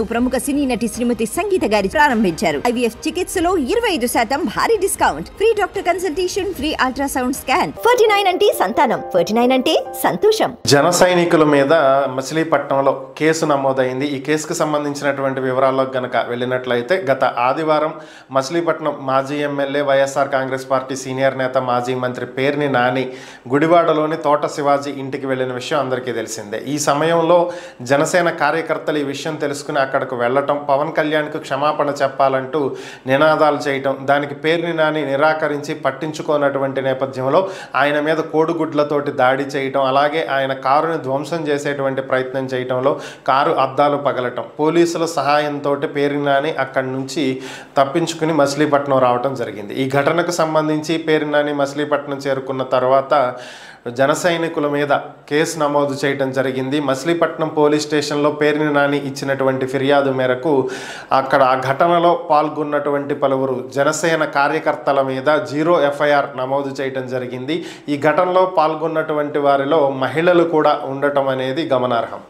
ప్రముఖ సినీ నటి శ్రీమతి సంగీత గారి ప్రారంభించారు. IVF చికిత్సలో 25% భారీ discount, free doctor consultation, free ultrasound scan. 49 అంటే సంతానం, 49 అంటే సంతోషం. జన సైనికుల మీద మచిలీపట్నంలో కేసు నమోదైంది. ఈ కేసుకు సంబంధించినటువంటి వివరాల్లో గనక వెళ్ళినట్లయితే గత ఆదివారం మచిలీపట్నం మాజీ MLA YSR Congress party senior నేత మాజీ మంత్రి పేర్ని నాని గుడివాడలోని తోట శివాజీ ఇంటికి వెళ్ళిన విషయం అందరికీ తెలిసిందే. ఈ సమయంలో జనసేన కార్యకర్తలు ఈ విషయం తెలుసుకుని అక్కడకు వెళ్ళటం, పవన్ కళ్యాణ్కు క్షమాపణ చెప్పాలంటూ నినాదాలు చేయటం, దానికి పేర్ని నాని నిరాకరించి పట్టించుకోనటువంటి నేపథ్యంలో ఆయన మీద కోడిగుడ్లతోటి దాడి చేయటం, అలాగే ఆయన కారుని ధ్వంసం చేసేటువంటి ప్రయత్నం చేయటంలో కారు అద్దాలు పగలటం, పోలీసుల సహాయంతో పేర్ని నాని అక్కడి నుంచి తప్పించుకుని మచిలీపట్నం రావటం జరిగింది. ఈ ఘటనకు సంబంధించి పేర్ని నాని మచిలీపట్నం చేరుకున్న తర్వాత జన సైనికుల మీద కేసు నమోదు చేయడం జరిగింది. మచిలీపట్నం పోలీస్ స్టేషన్లో పేర్ని నాని ఇచ్చినటువంటి ఫిర్యాదు మేరకు అక్కడ ఆ ఘటనలో పాల్గొన్నటువంటి పలువురు జనసేన కార్యకర్తల మీద 0 FIR నమోదు చేయడం జరిగింది. ఈ ఘటనలో పాల్గొన్నటువంటి వారిలో మహిళలు కూడా ఉండటం అనేది గమనార్హం.